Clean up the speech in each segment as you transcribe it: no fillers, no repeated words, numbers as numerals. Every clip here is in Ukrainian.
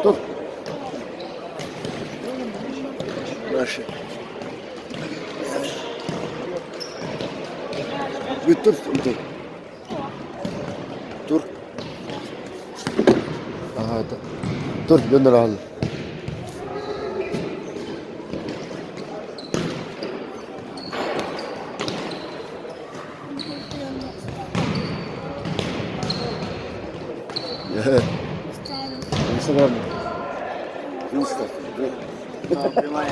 Dur. Наши. Bir dur. Dur. Aha da. Dur gönder al. Instagram. Инста. Прямая.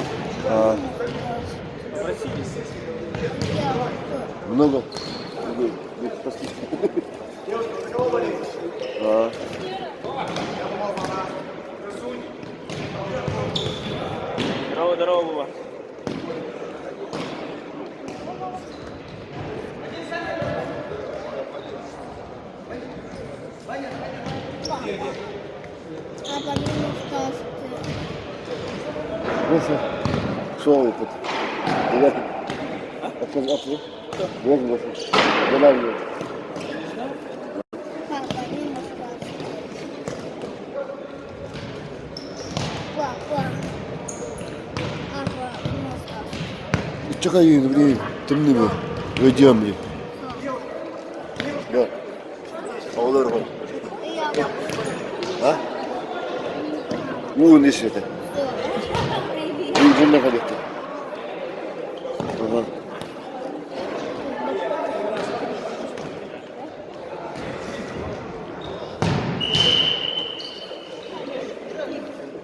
Много. Здорово, здорово, Вова. Nasıl? Soğuk yapıt. Neler? Atıl. Bozmasın. Neler yiyor? Чекай, блин, темный был. Уйдем, блин. Да. Olur mu? Ha? Bu ne işte? Bu ne kadar? Aha.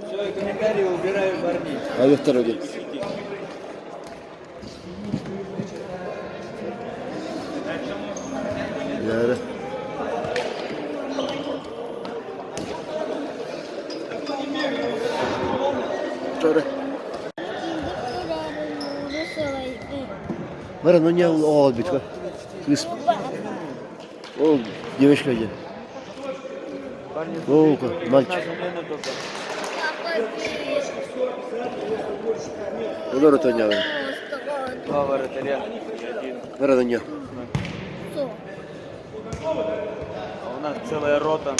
Все, комментарии убираю парней. Hadi второй. Yarı. Второй. Мара, ну не олбит, ка. Кыс. О, девочка где? О, мальчик. Удар это не. Два вратаря. Мара, не. А у нас целая рота.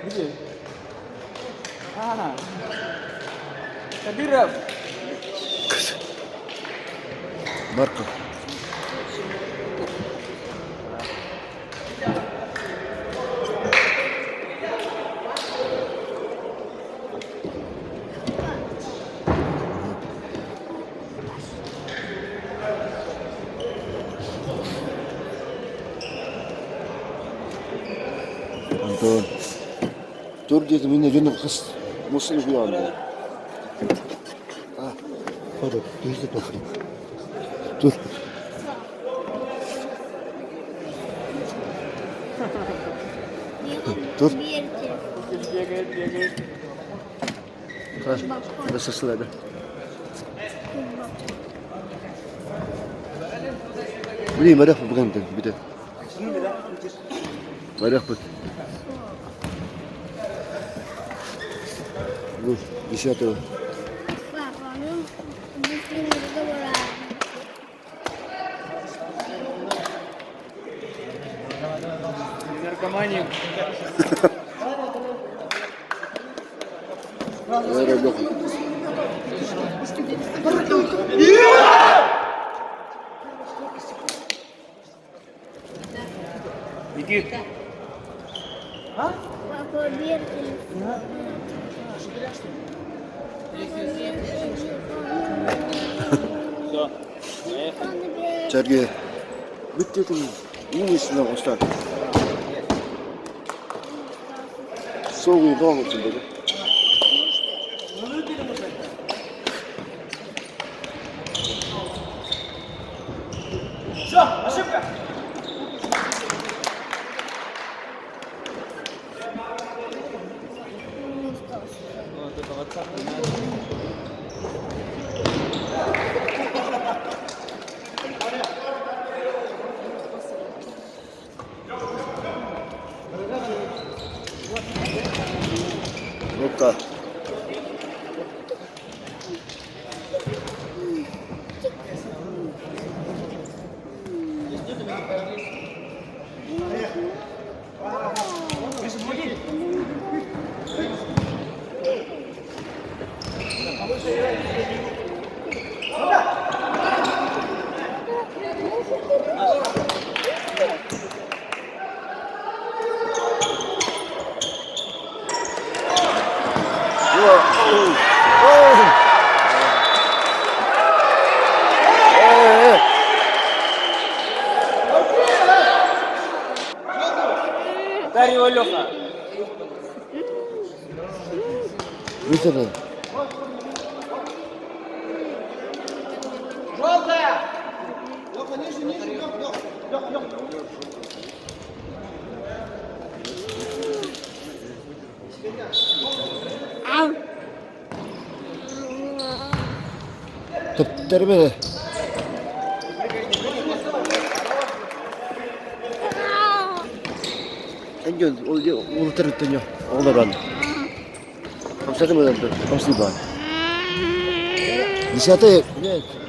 Где? Ага. Кадыров. Марко. Антон. Dur dedim yine canım kız. Nasıl uyandı? Hadi gözle bakayım. Dur. Dur. Бегает. Kaç. Nasıl sırada? Bileyim hadi bugün bir de. Рахмет. Ну, 10-го. Папа, ну, быстрее разговариваем. Наркоманів. Леха. Никит. Папа, Беркин. Все. 저기 밑에도 이미 있으려고 시작. 쏘고 이동한 것 같은데. Вот это WhatsApp не надо. 그러니까 우와, 어우, 어우. Дай его, Леха. 밑에는 더 때리면 돼. 엔진 어디 오늘 때렸더니 오늘은 감사드리면 안 돼. 감사합니다. 이시한테 그냥 얘기야.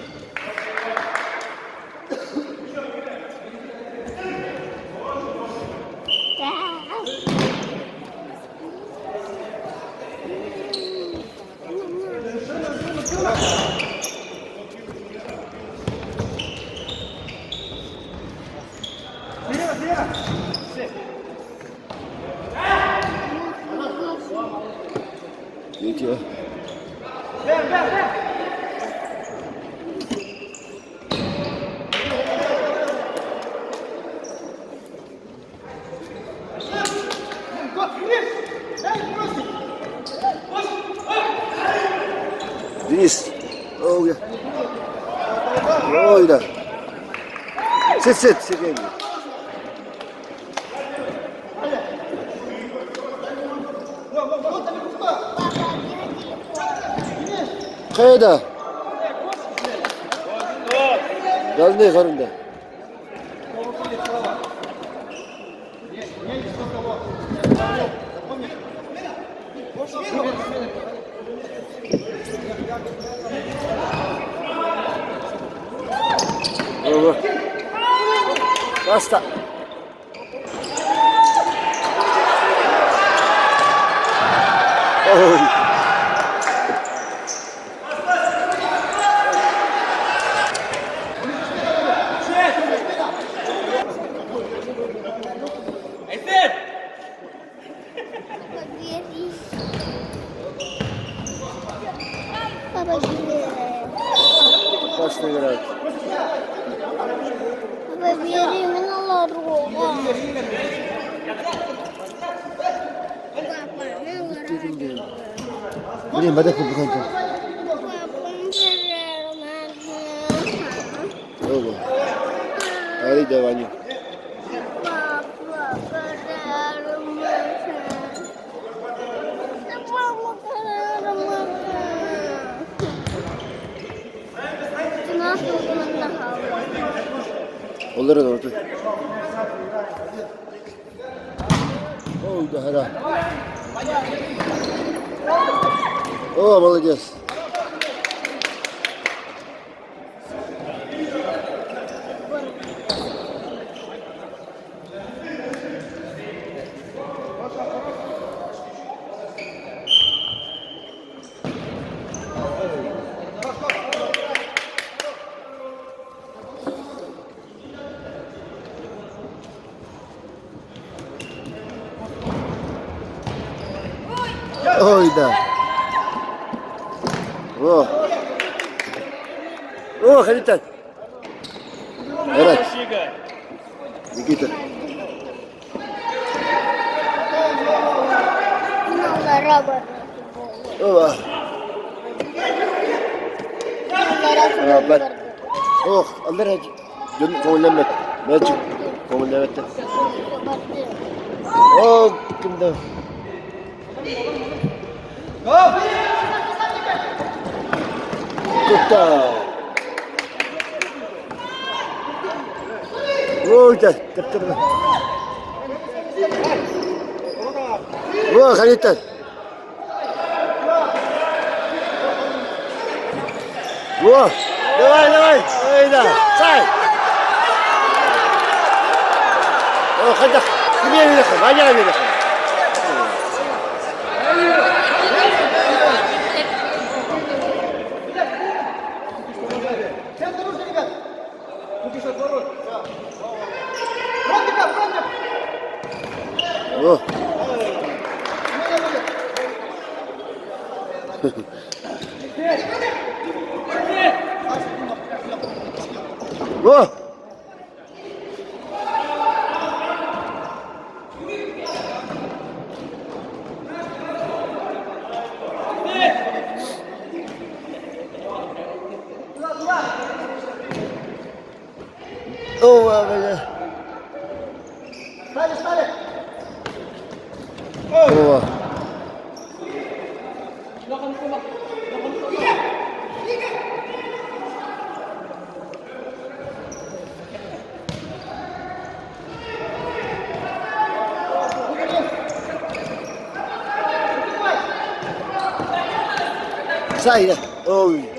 Денис, оу야. 어이다. 셋, Сергей. 가야다. 갈네 가는데. Basta. Oh. Папа, бери. Классно играет. Папа, бери, меня лару. 우리 마다코 부산도. 여보. 아리다 많이. 오늘은 어때? Ой, да, гора. О, молодец. Ой, да. О. О, Халитан. Эрат, Шига. Никита. Много работы. О, Много ben. Oh, Allah razı olsun. Kovulemek. Mecik. Kovulemek. Oh, kimde? Tutta. Oh, da, kaptırma. Oh, Halitan. Oh, давай, давай. Ой, да. Сай. О, ходи. Куди не лихо, Ваня не лихо. О. О. О, бля. О. Сай, да. Ой.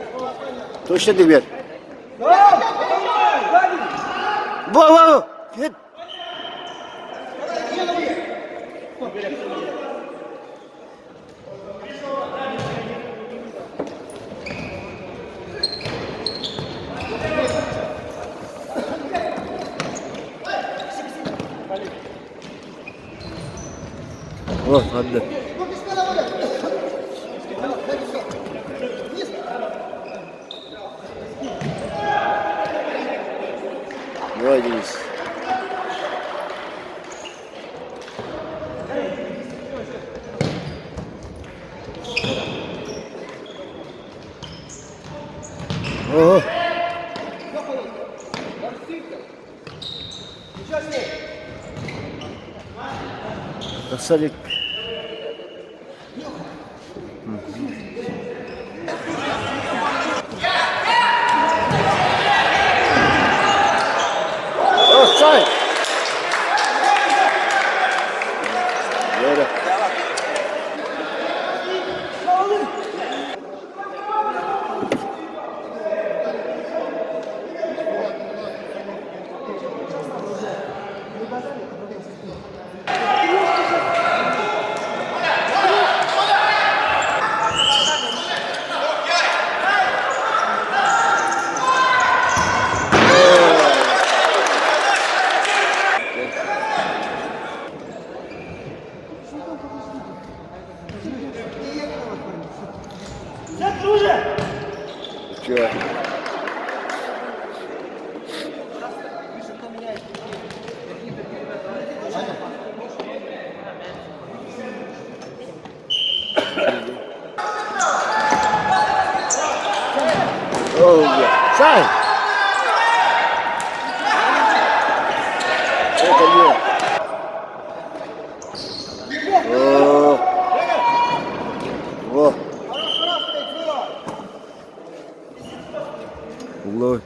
Точно дверь. Во. Нет. О, ладно. Молодец. Ого. Красавик. Офсайд. Böyle. Чё? Oh, yeah. Sai! Это не. О. Во. Угловой.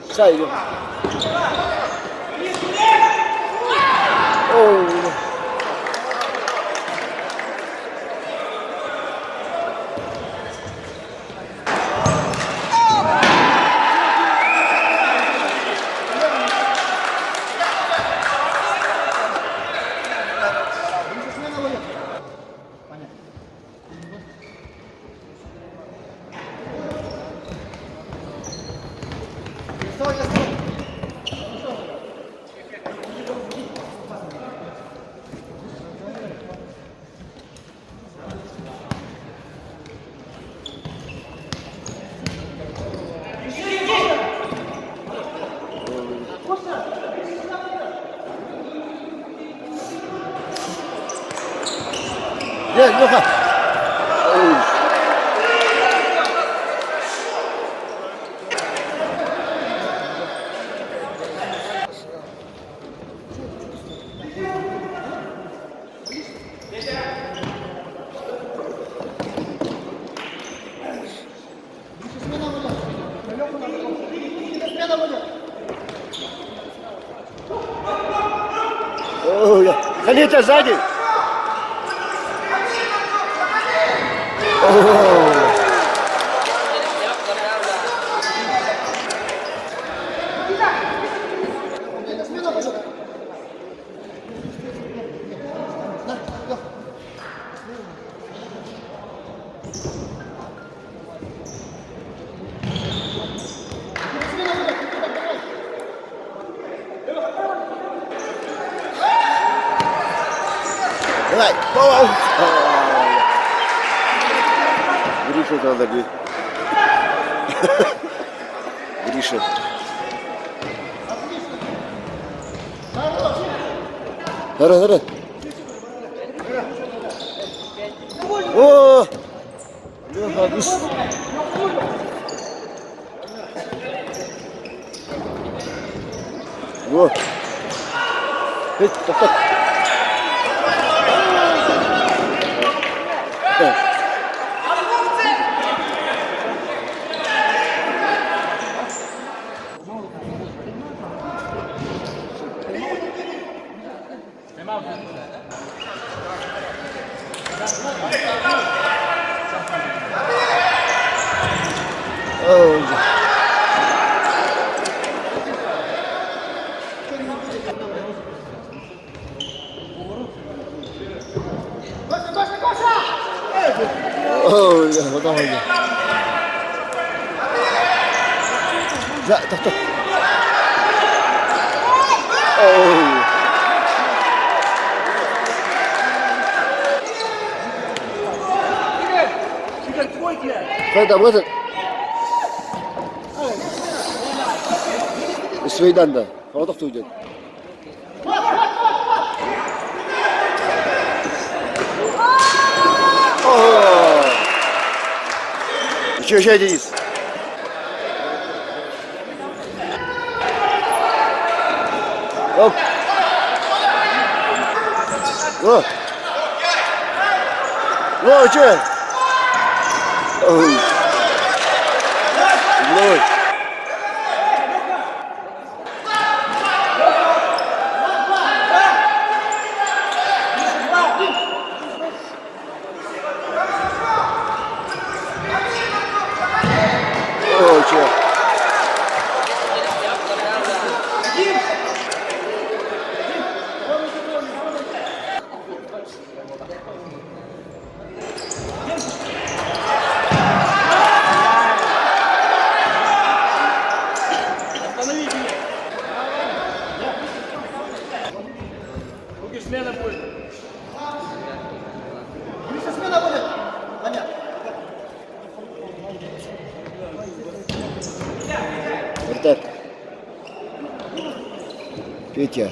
Все, йдемо. Оу. Леха. Гоните сзади. Давай, пау! Гриша надо бить. Гриша. Гора. О! Леха, быс. Во. Так. Ой, давай. Так. Ой. Вот. Svey'den de. Havada tutuyor. Еще Денис. Оп. О, че? Ой. Ой. Смена будет. Смена будет. Понятно. Вратарь. Петя.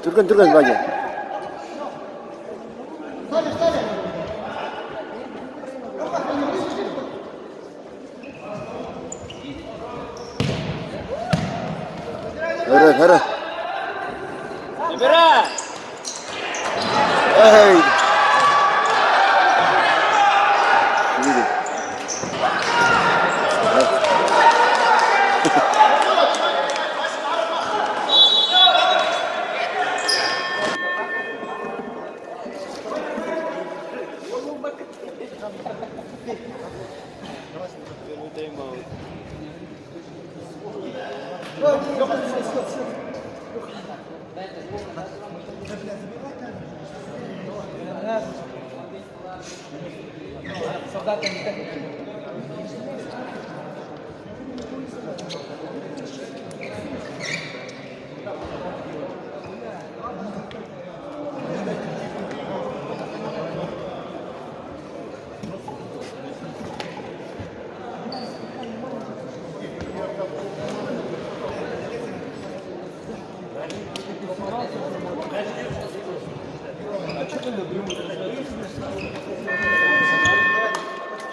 Турган, Ваня. Гара. Забирай! Ей! Види.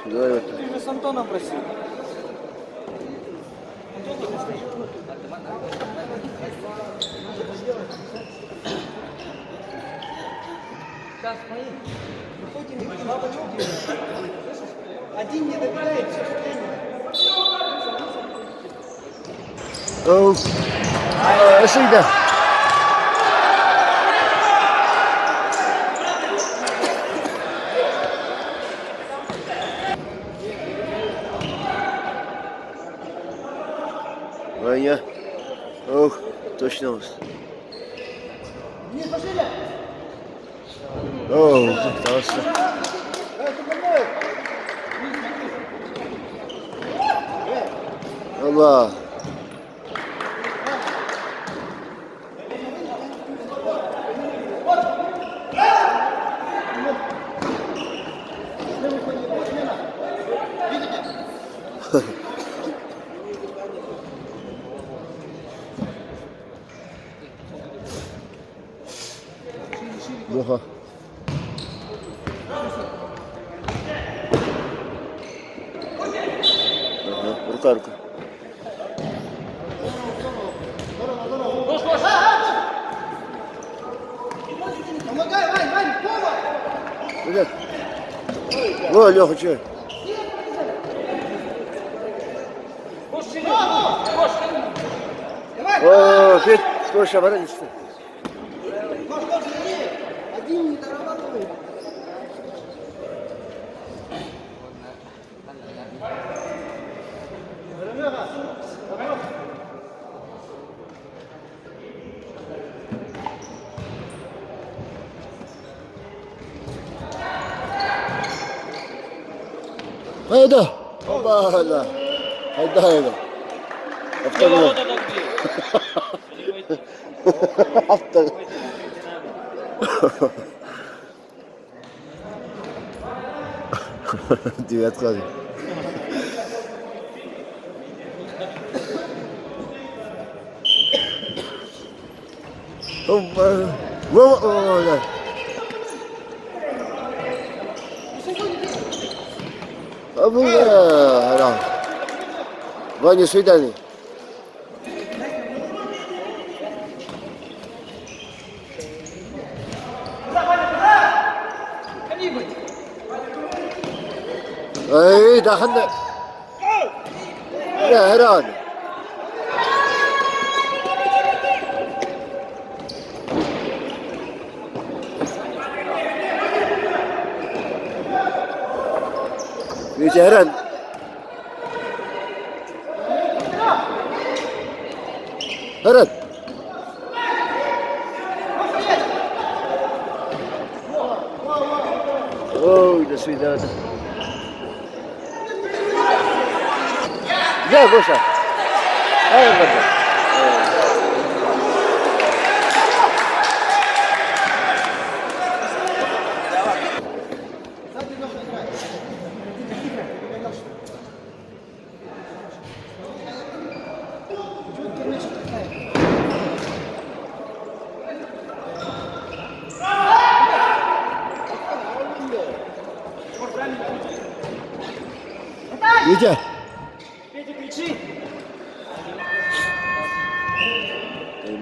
Давай вот так. Ты же с Антоном просил. Один не добирает, все Оу. Ошибка. Ваня. Ох, точно у вас. Вниз, пошли! Оу, запытался. Allah. Плохо. Ага, рука. Помогай, Вань, помощь! Привет. О, Леха, че? О, Петь, слушай, оборонишься. Один не дорабатывает. Hayda. Allah Allah. Hayda. Автогол. Вот это где? Автогол. Девятка. О, да. Ваня, свидание. Ey, da kan da. Ya herhalde. Neyse Eren. Eren. Ой, до свидания. Gel boşa. Hayır bakın. Витя. Петя, кричи!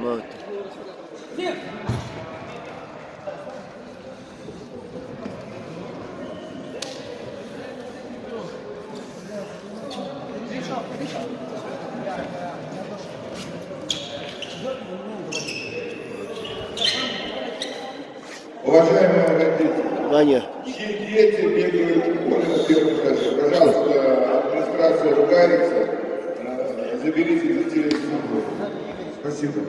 Вот. Уважаемые родители, Ваня. все дети бегают в поле на первом этаже. Пожалуйста, администрация ругается, заберите детей из футбола. Спасибо.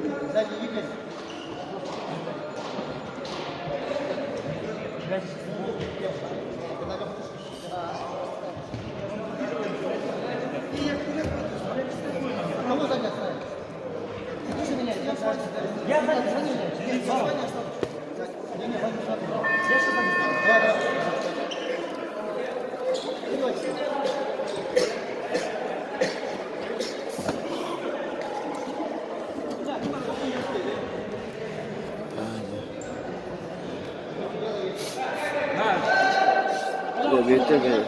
Birlikte gel.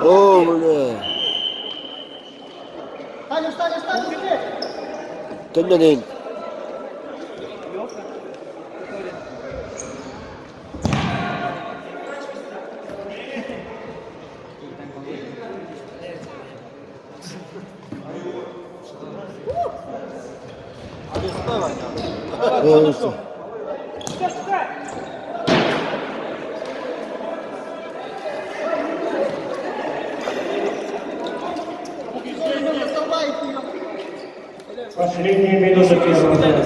О, бля. Встань, теперь! Тönne değil. Olsun. Последние минуты первого тайма.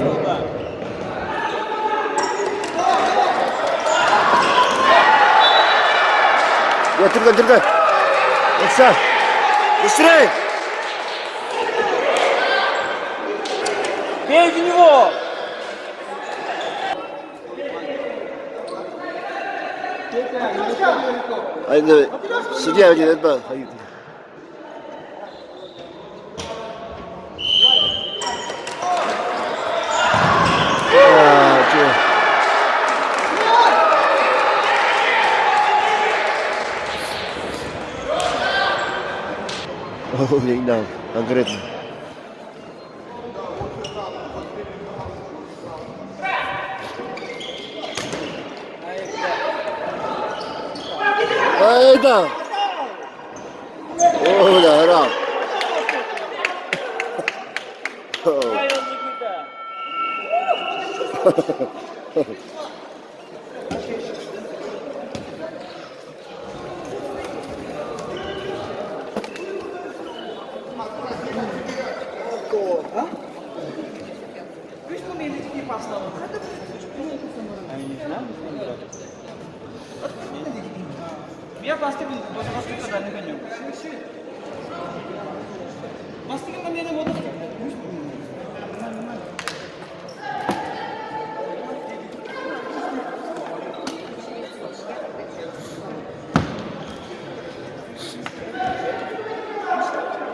Dur. Yoksa. Быстрей! Бей в него! Haydi. Судья один, это. Haydi. О, не знаю, конкретно. Hayda. О, да, рад. Я пластиком когда не гоню. Пластиком мне не воду.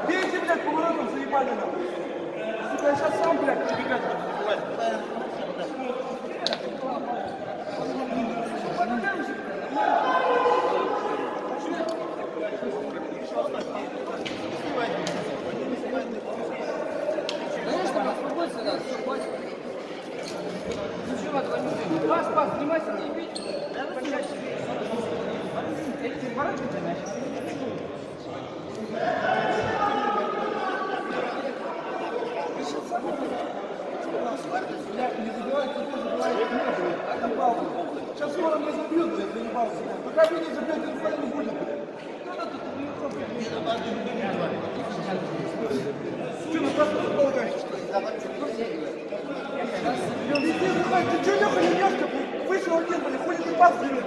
Бейте, блядь, поворотом, заебали нам. Сука, я сейчас сам, блядь, убегать буду. Пас, внимательно. Сейчас скоро мне забьют, блядь, заебался. Пока меня не забьет, никто не будет. Что, на просто футбол играешь, что ли? Везде заходит, ты что, Леха, не Лешка, вышел один, блядь, ходит и пас берет.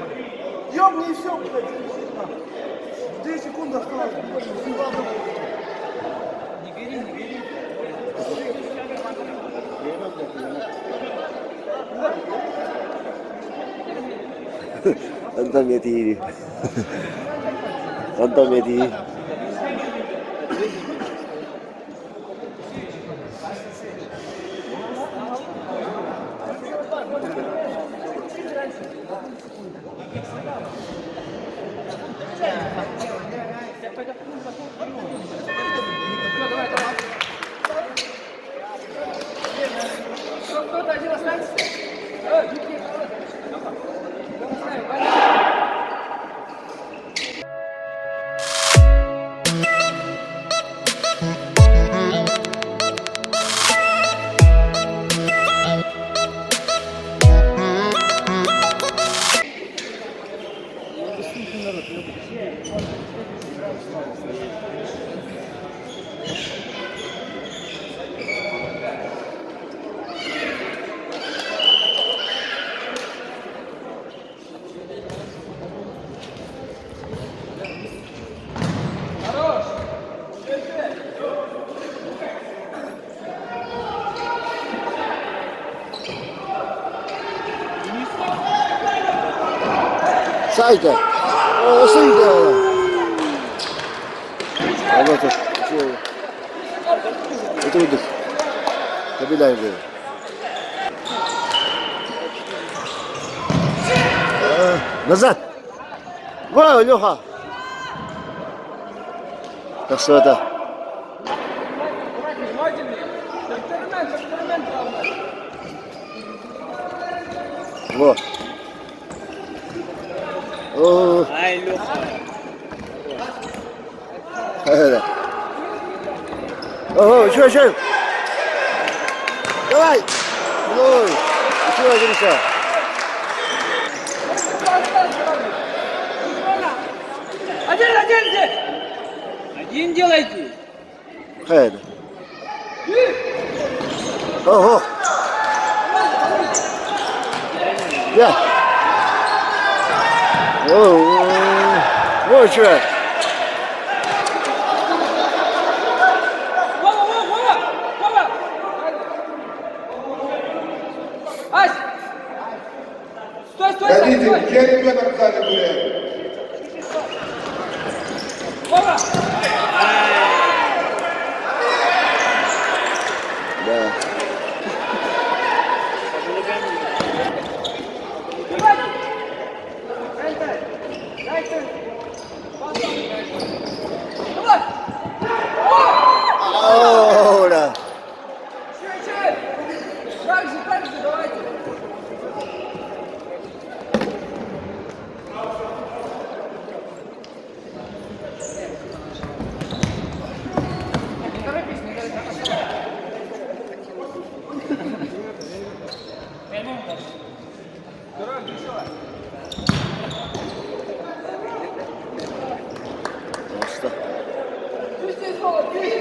Ёбни и все, блядь. 2 секунды осталось, блядь. Не бери. Антон Медири. Антон Медири. пойдем. Все, давай, давай. Кто-то один останется? Юки. Saydı. Nasıldı ya? Allah da. Oturduk. Tabii lan böyle. Назад. Вау, Леха. Так что это? Во. О. Ай, Леха. Ого, еще. Давай. Ой, еще один шаг. Один здесь! Один делайте. Хайда. Ого. Я. Вот что. Вова! Ась! Стой! Родители, где ребенок в зале гуляет? Вова! Да. Давай! Оля. Чуть! Так же, давайте! Не торопись. Дорога, дешево. Просто. Пусти, Вова, бей!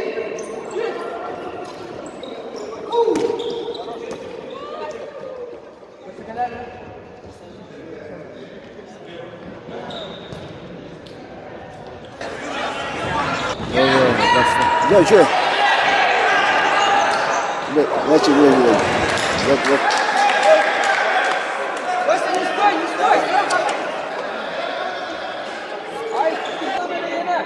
Да, что? Да, значит, не. Вот. Вася, не стой! Ай, ты что, Марина?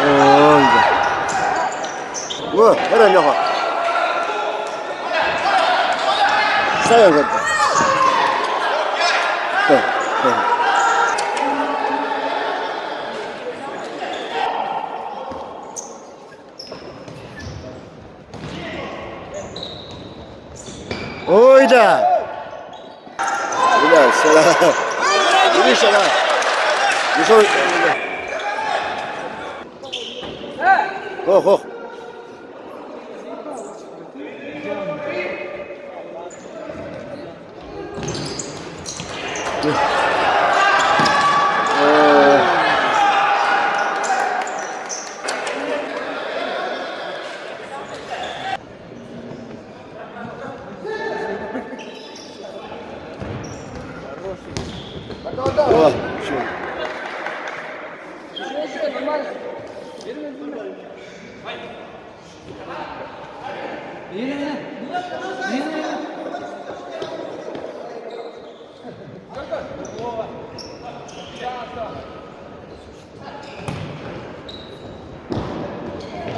Ой, да. О, это Леха. Ставим вот. Ой, да. Бля, сюда. Иди сюда. Ушел. Ох. О, чё? Еще, нормально.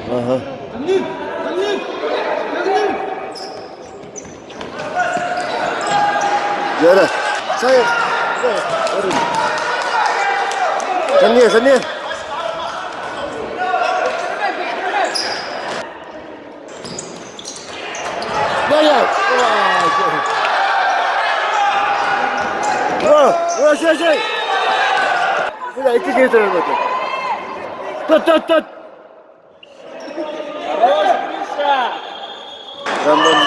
Ага. Yürü. Sayın. Sen niye? Gel. Şey. Bir daha 2 kere tanır bakayım. Tut. Хорош, Миша! Ramban.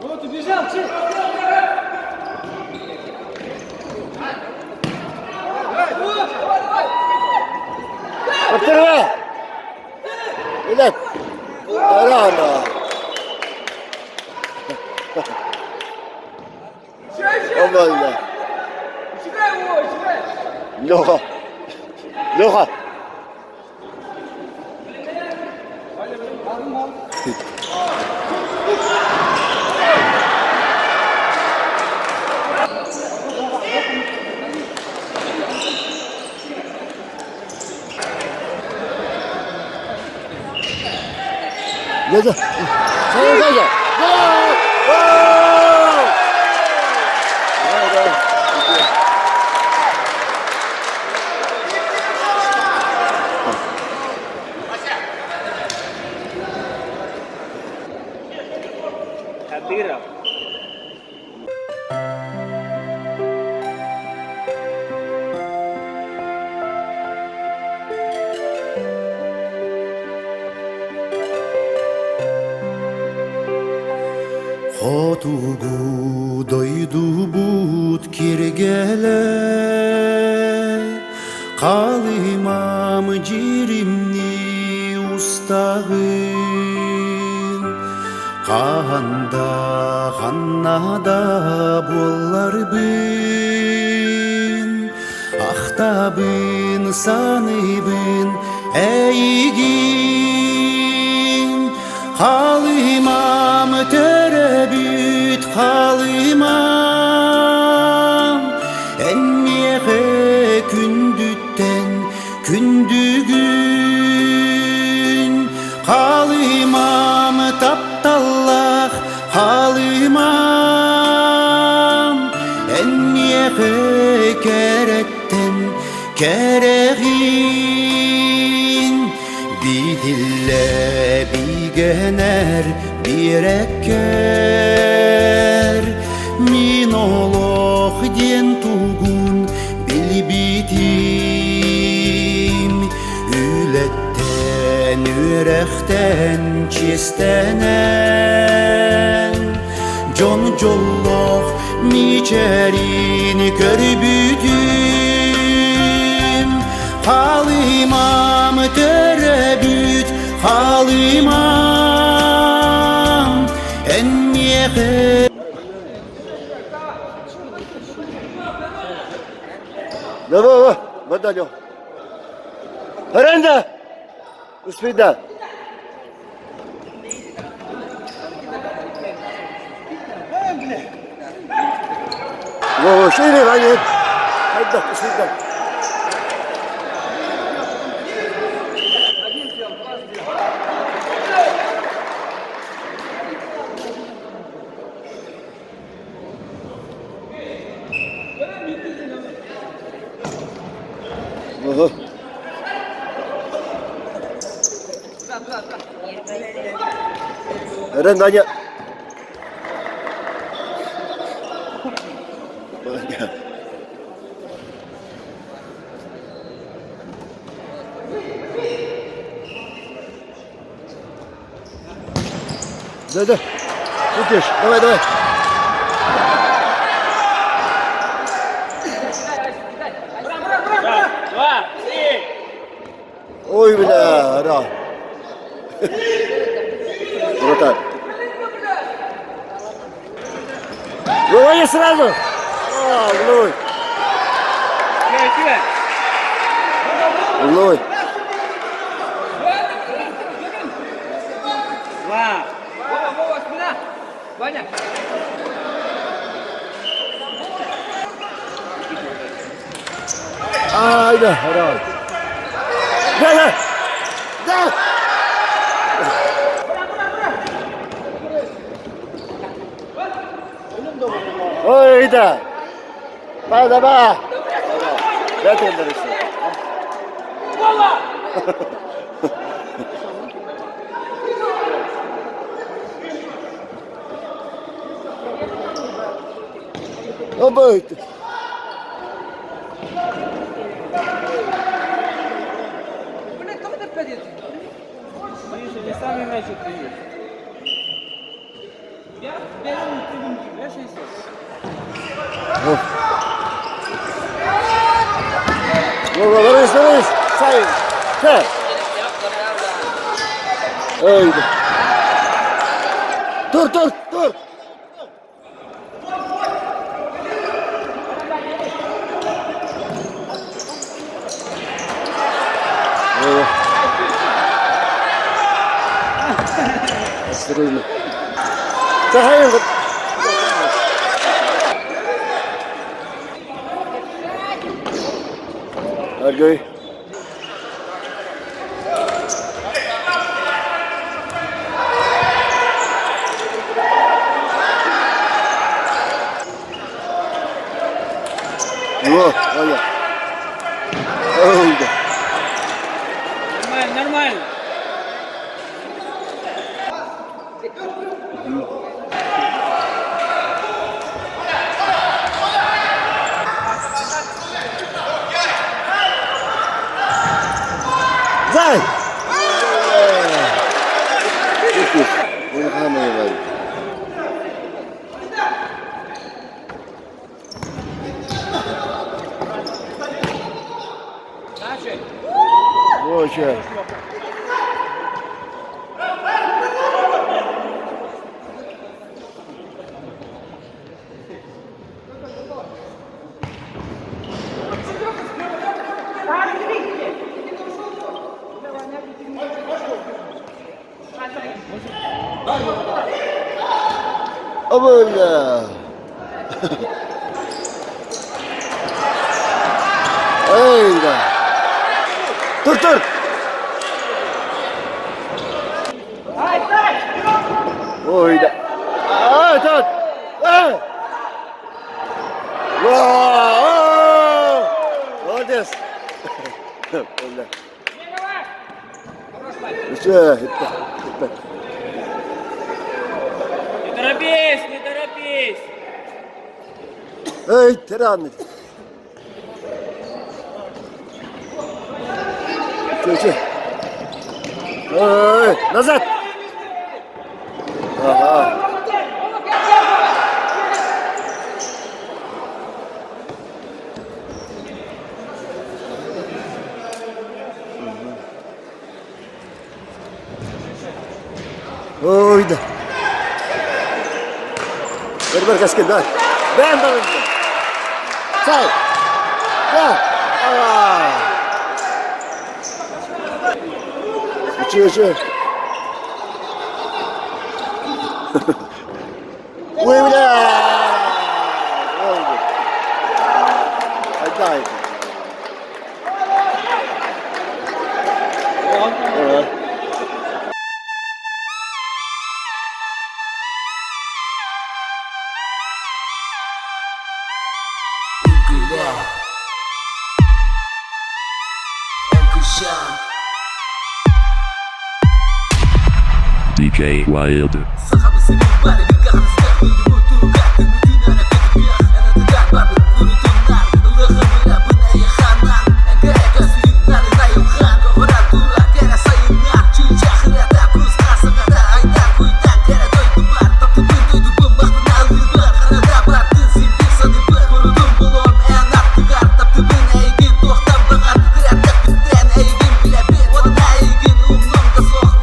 Вот, убежал, чип. Kaptırma. Millet. Rana. Aman ya. Сюда его, сюда. Леха. Gel. Sen gel. Кадыров. Hotugu doydu but kirgele Kalimam cirimni ustagın Kahanda hannada bollar bin Ahtabın sanıbın eygin Halimam terebüt halimam Enmiyehe kündütten kündügün Halimam taptallah halimam Enmiyehe keretten kerehin Bir dille bir gener bir eker Min oloq den tugun bilbitim Ületten, yürekten çistenen Jon jolloq miçerin körbütüm Halimam terebüt halimam Enmiyehe Давай, медалю. Аренда! Успейда. Шире, Ваня. Хайда, успейда. Ага. Eren, Ваня. Ваня. Да. Купишь. Давай. Раз, два, три. Ой, бля, ра. Вратарь. Выводи сразу. Угловой. Сюда. Угловой. Два. Вова, спина. Ваня. Haydi, hadi. Gel. Gel. Haydi. Hadi be. Ne tendiriyorsun? Вала! Обойте. Блин, кто это пойдет? Видишь, они сами мяч отдают. Я беру, я 60. Varış. Sayın. Gel. Haydi. Dur. Осторожно. Hayır. Ergöy. Olha. Olha. Нормально. Zay. Bunu kamayı Boşa. Abla. Hayda. Dur. Hayda. Tut. Wow. Молодец. Öyle. Все, это. Не торопись! Эй, тиран. Че. Эй, назад. Ага. Ой, да. Ver kasket, ver. Ben balınca. Say. Ya. Aa. Uçuyor. Uy bile. Oldu. Hadi. DJ Wild.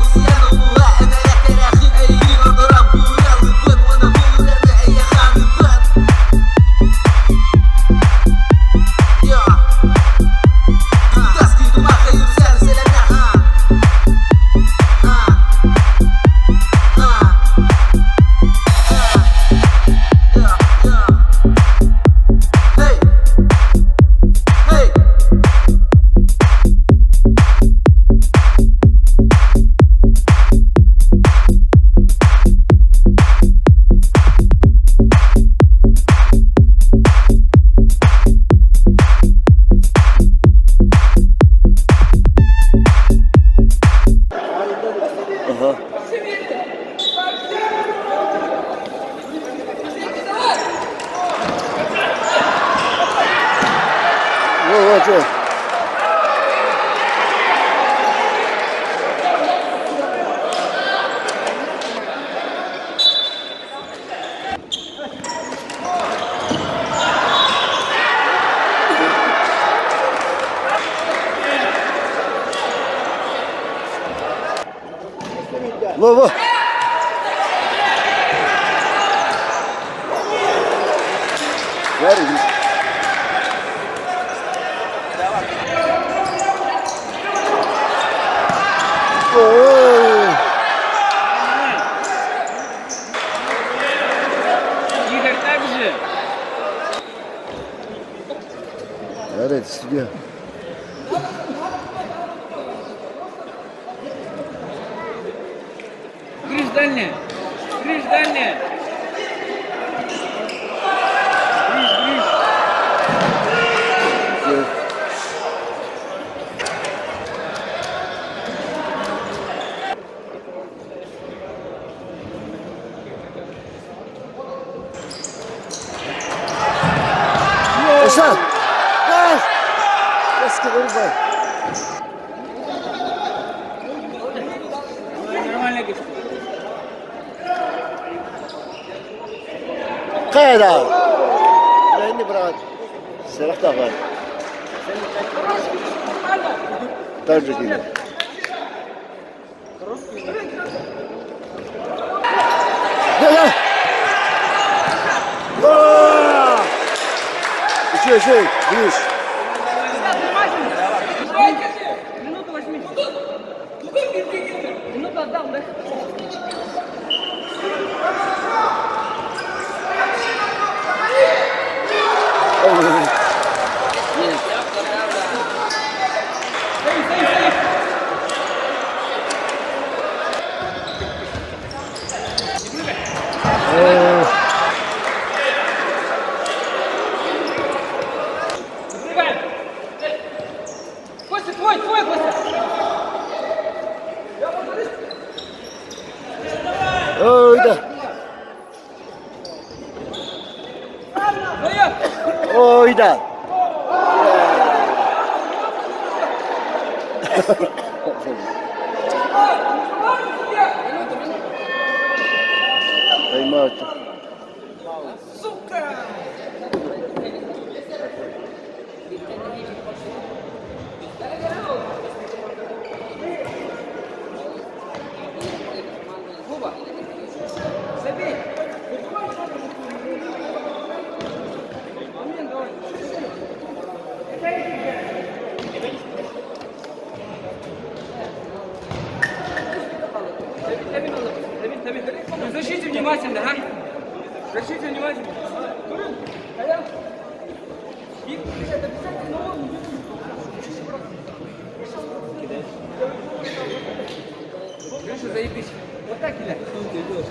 Usiano, 좋아. 뭐. Ver. Oo. Игорь, так же. Evet, istiyor. Гриш, дальняя. Гриш, дальняя. Гриш, Гриш. Hasan. Gel. Eski vurma. Нормально, Гриш. Kayada. Beni bırak. Serah da var. Tercih ediyor. Gel. Şey, giriş. Минуту 80. Минуту отдам, да? Костя, твой, Костя! Oyda. Oyda. Тайм-аут. Забей! Защите внимательно, а? Защите внимательно. Гриша, заебись. Вот так кидай.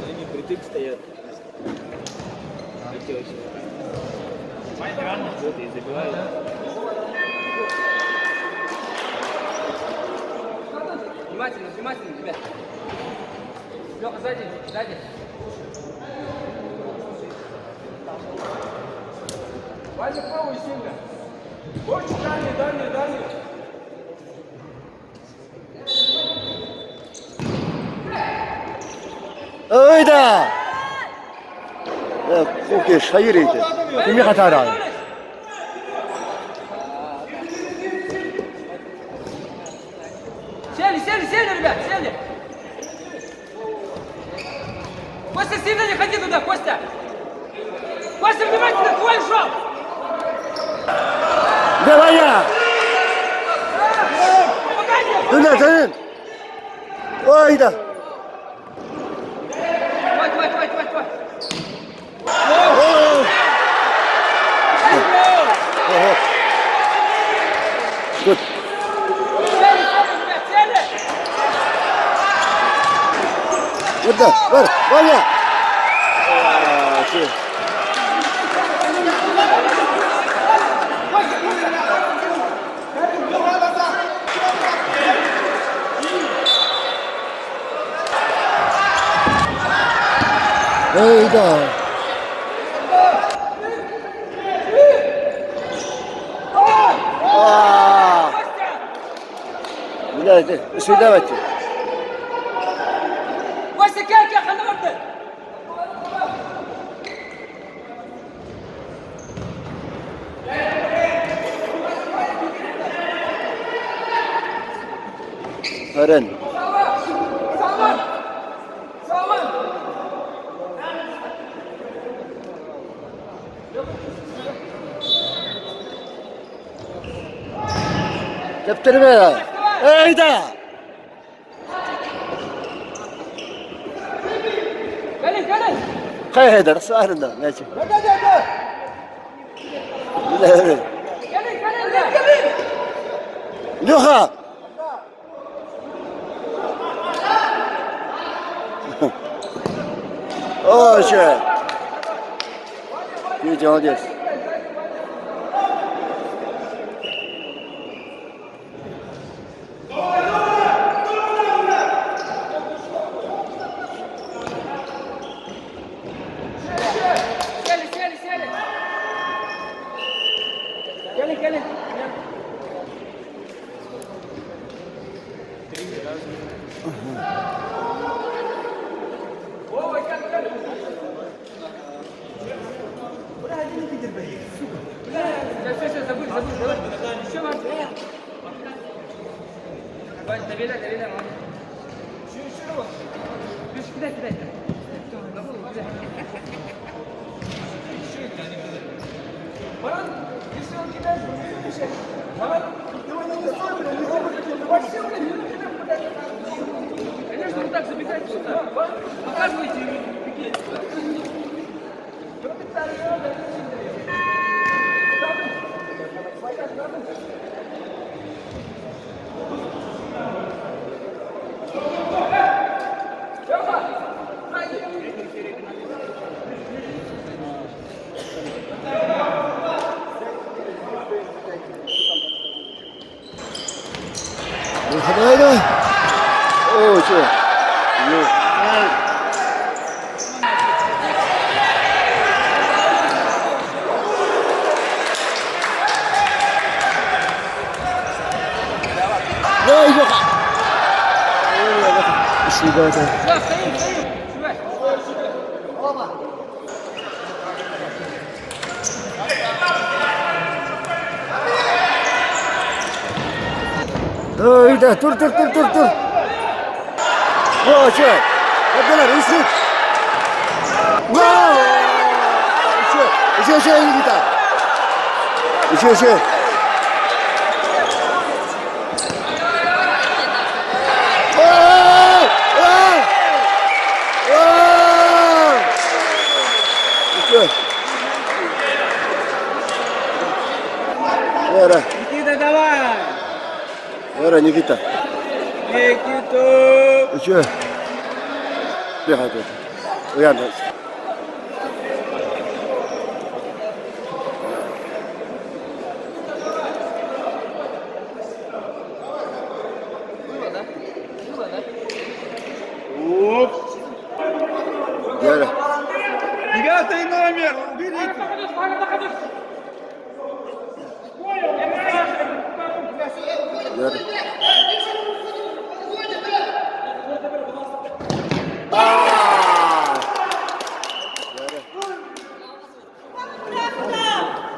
Они притык стоят. Вот и забивают. Внимательно, внимательно, ребят. Лёха, сзади, сзади. Ваня, правую сильно. Очень дальний, дальний, дальний. Oyda. Okey, hayır iyiydi. Kimi hata var? Сели, ребят, сели. Костя, сильно не ходи туда, Костя. Костя, внимательно, твой шаг. Давай ya. Dön. Oyda. Твой. Good. Сели, ребят, сели. Burada. Var ya. Şey. Oyda. لا سلامتي. Костя, Катя, خلي بالك. فرن. Salman. Salman. دفتر بيه. ايه ده؟ Gelin, gelin. خير هيدر سؤال ده ماشي. لا Gelin, gelin, gelin. لوخا. اوه شيء. يجي هاديس. Gelin, gelin, gelin. Gelin, gelin. забудь. Еще раз. Вань, доверяй, мама. Еще. Плюс кидай. Забыл, кидай. Баран, если он кидает, то не мешай. Баран, его не заставили, не забудь. Конечно, вот так забегайте сюда. Показывайте ему. هذا اوه شو لا يوقع ايش اللي قاعد لا خير ايه ده تر اوه شو هذا رئيسي واو شو يجيتا شو Вера. Никита, давай! Вера, Никита. Никиту! Что? Бегай тут. Уяна. Вера. 9-й номер! Уберите! Вера.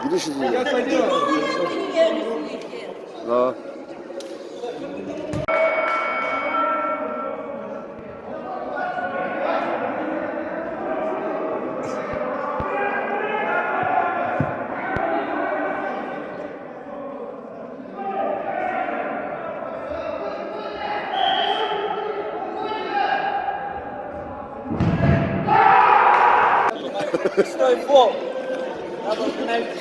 Видишь, Я пойдем. да. Стой, пол! Надо остановиться.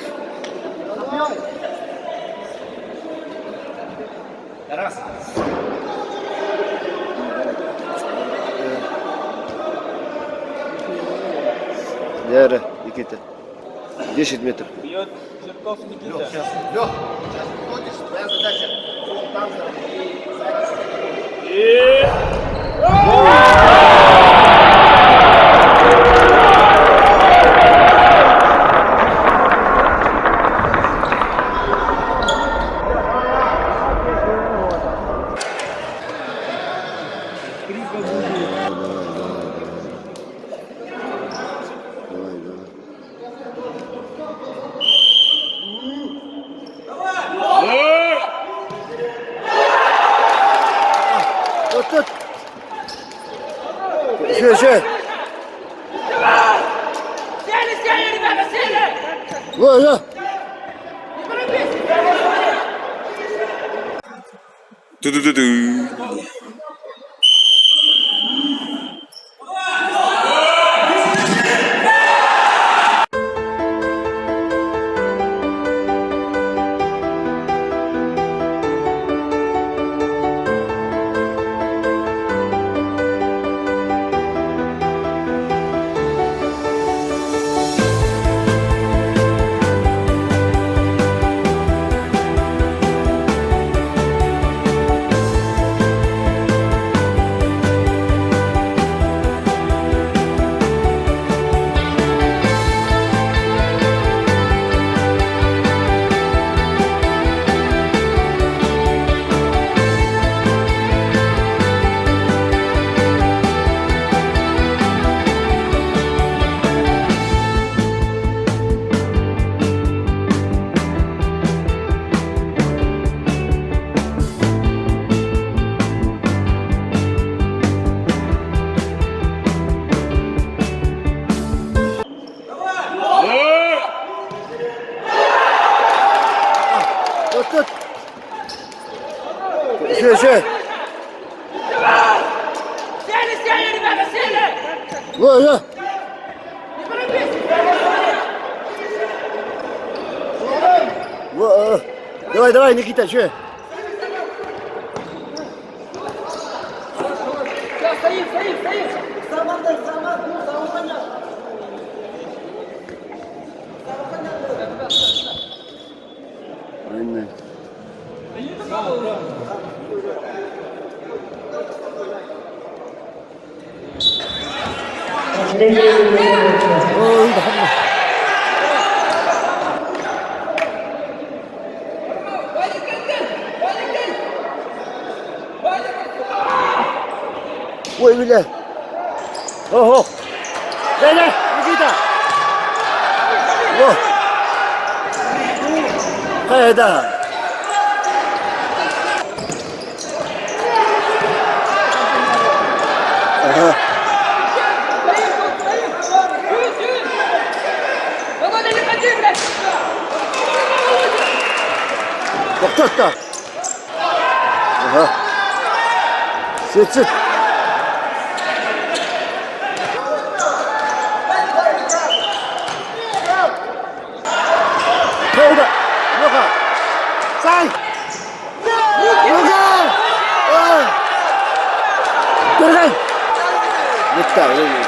Раз. Вера, Никита. 10 метров. Бьет Черков Никита. Шесть. Сели, сели, ребята, сели! Вот, да. Не торопись! Ту-ду-ду-ду. Вот тут. Шесть. Сели, сели, ребята, сели! Вот, да. Не торопись! Вот, давай, Никита, че? Все, стоим! Правильно. Ой, да. Ой, бля. Ого. Дай, Никита. Во. Да. Ага. Володя, не ходи, блядь! Ну кто так? Ага. Сидит. Куда? Ну-ка. Сань! Ну-ка! Держай! Вот так, видишь.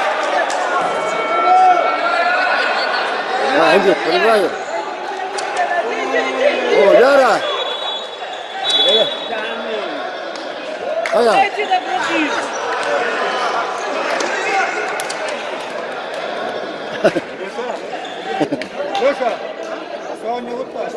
Идет, понимаю. О, Яра! Ая! Леша, слава не лупай.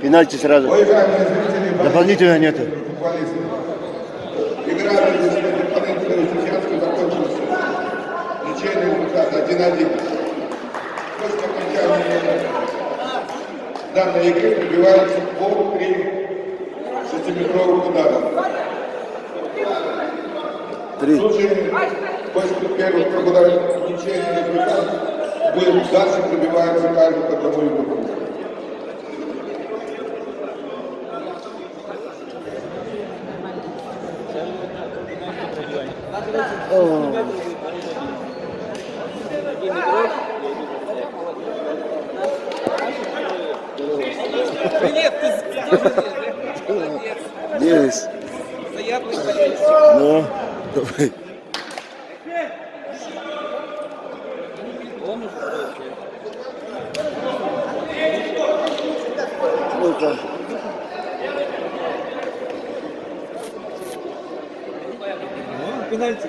Пенальти сразу. Уважаемые зрители, Дополнительно нету. футболисты. Игра между Степаном и Чеченским закончилась. Ничейный результат 1-1. После окончания данной игры пробивается пол 3 6-метровых ударов. 3. В случае после первых трех ударов ничейный результат будет дальше пробивается каждый по одному игроку. Привет, ты Есть. заядлый болельщик. Ну, давай. Он уже Ну-ка. пенальти.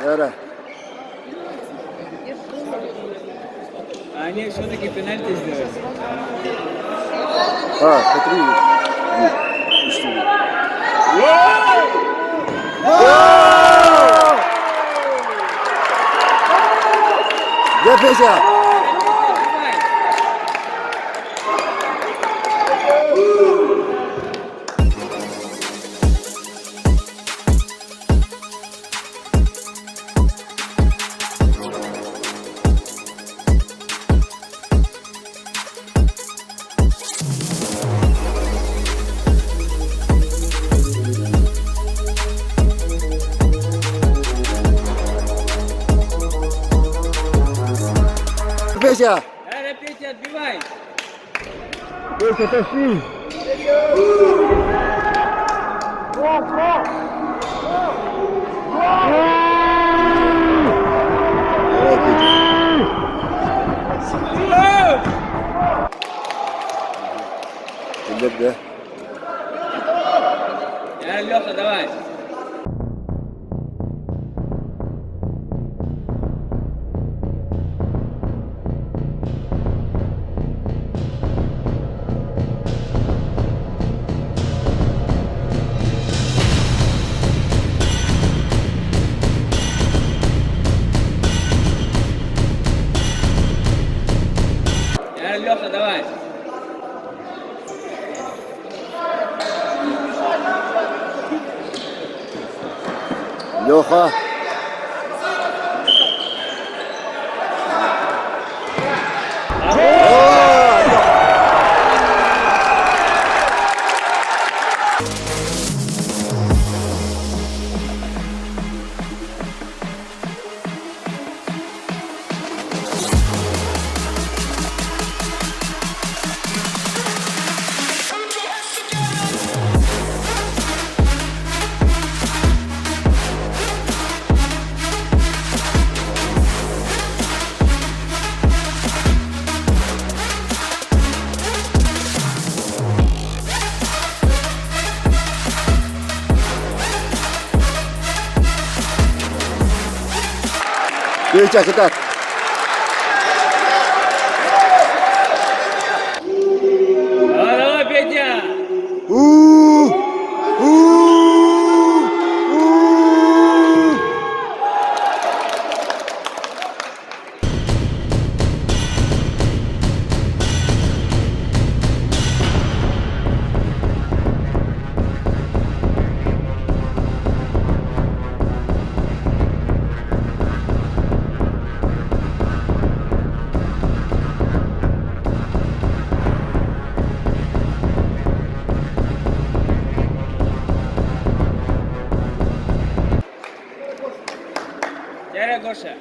Яра. А они все-таки пенальти сделали. А, по 3. Где Петя? Петя! Ара, Петя, отбивай. Петя, тащи! Давай, Петя. Лег, да? Леха, давай. Леха, давай. Леха. Петя, ты как? Давай, Петя. Дядя Гоша. Давай, Гоша.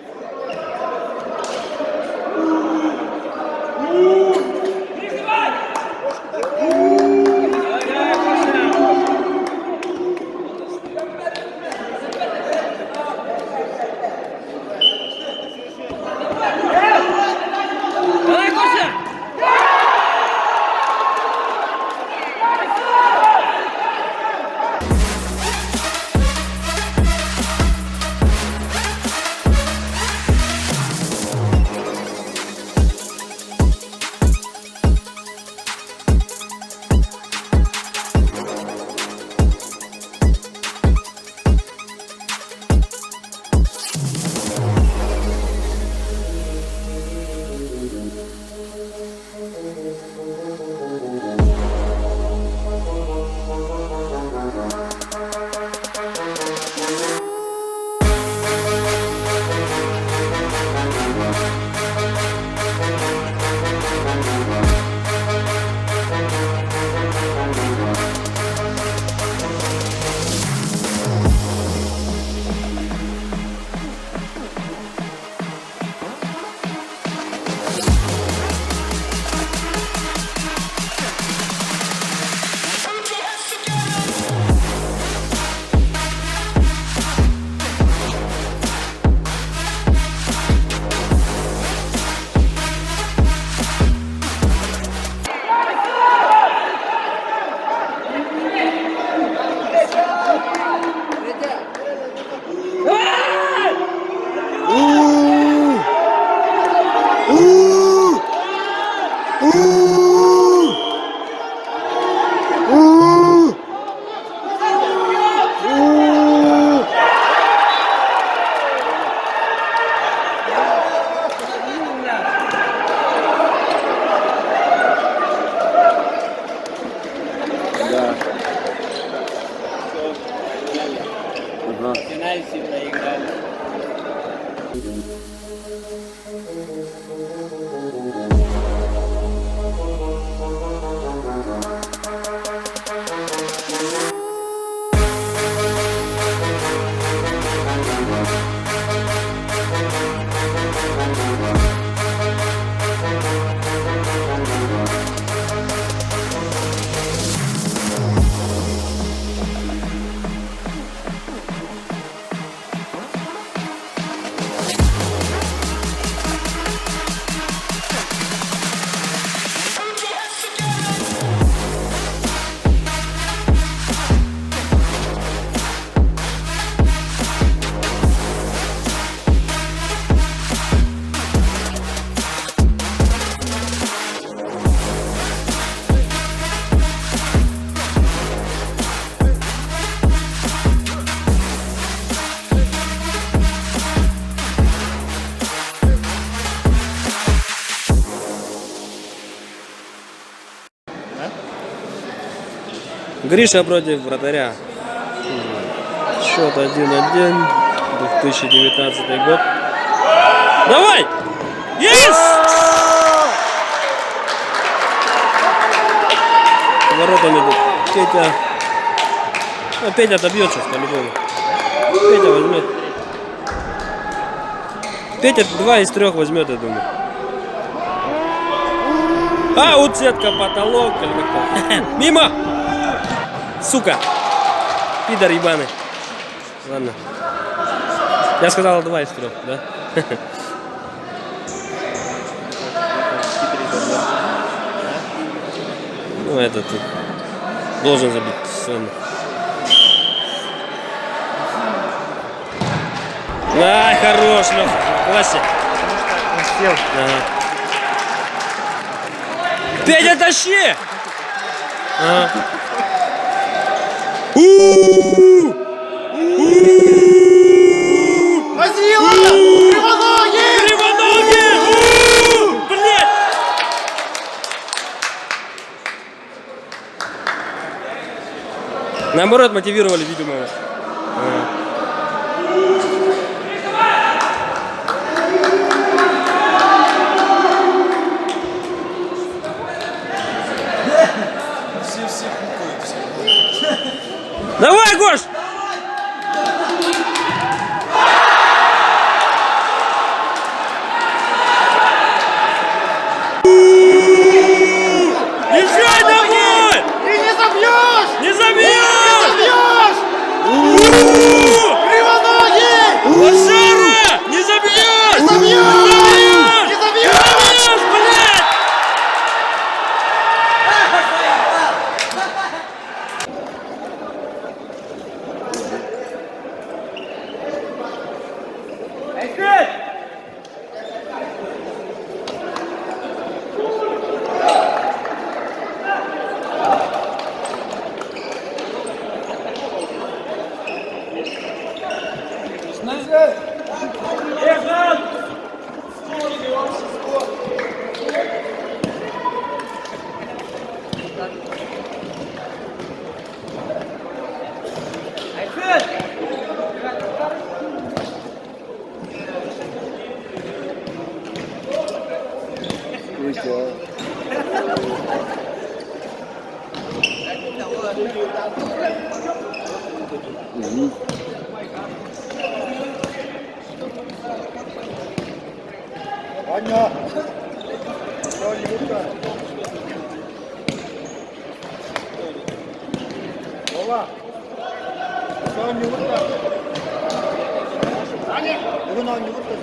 Ага. Пенальти проиграли. Гриша против вратаря. Счет 1-1. 2019 год. Давай! Есть! Воротами идут. Петя. Ну, Петя добьет сейчас по-любому. Петя возьмет. Петя 2 из 3 возьмет, я думаю. А, вот сетка, потолок или как-то. Мимо! Сука! Пидор ебаный. Ладно. Я сказал 2 из 3, да? Ну, этот должен забить. Ладно. Ай, хорош, Леха. В классе. Ага. Петя, тащи! Ага. Возила! Кривоногий! Кривоногий! Блядь! Наоборот, мотивировали, видимо. Давай, Гош! Езжай домой! Ты не забьешь! Не забьешь! Кривоногий! Лошара! Не забьешь! Не забьешь! Не забьешь, блядь! Аня! Вова! Что не выиграл? Аня! Его на не выиграл.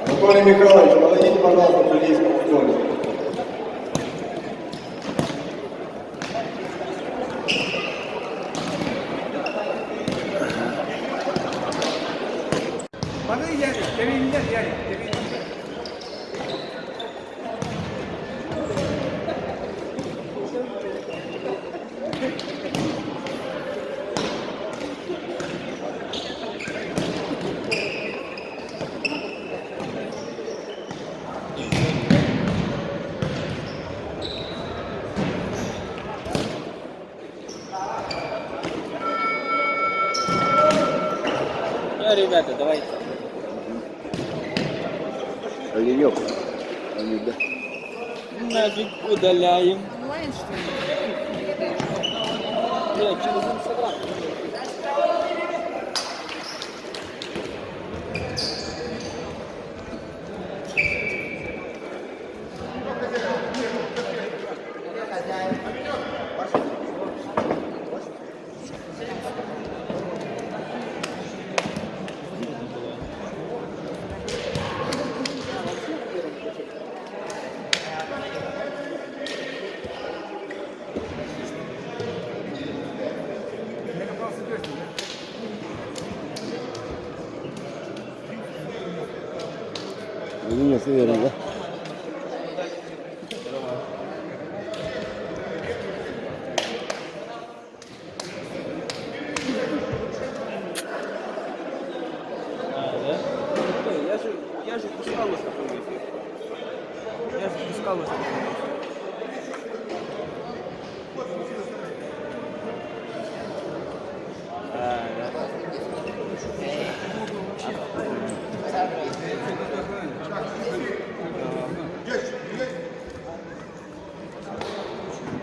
Анатолий Михайлович, подойдите, пожалуйста, к судейскому столику. Ну, ребята, давайте. Оленек. Они, да. Нафиг удаляем. Онлайн, что ли? Нет, через Инстаграм. Оленек, наверное, да? Я же пускал вас такой эфир. Я же пускал вас такой эфир.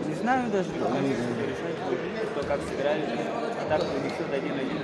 Не знаю даже, кто как собирались. А так принесет один-один.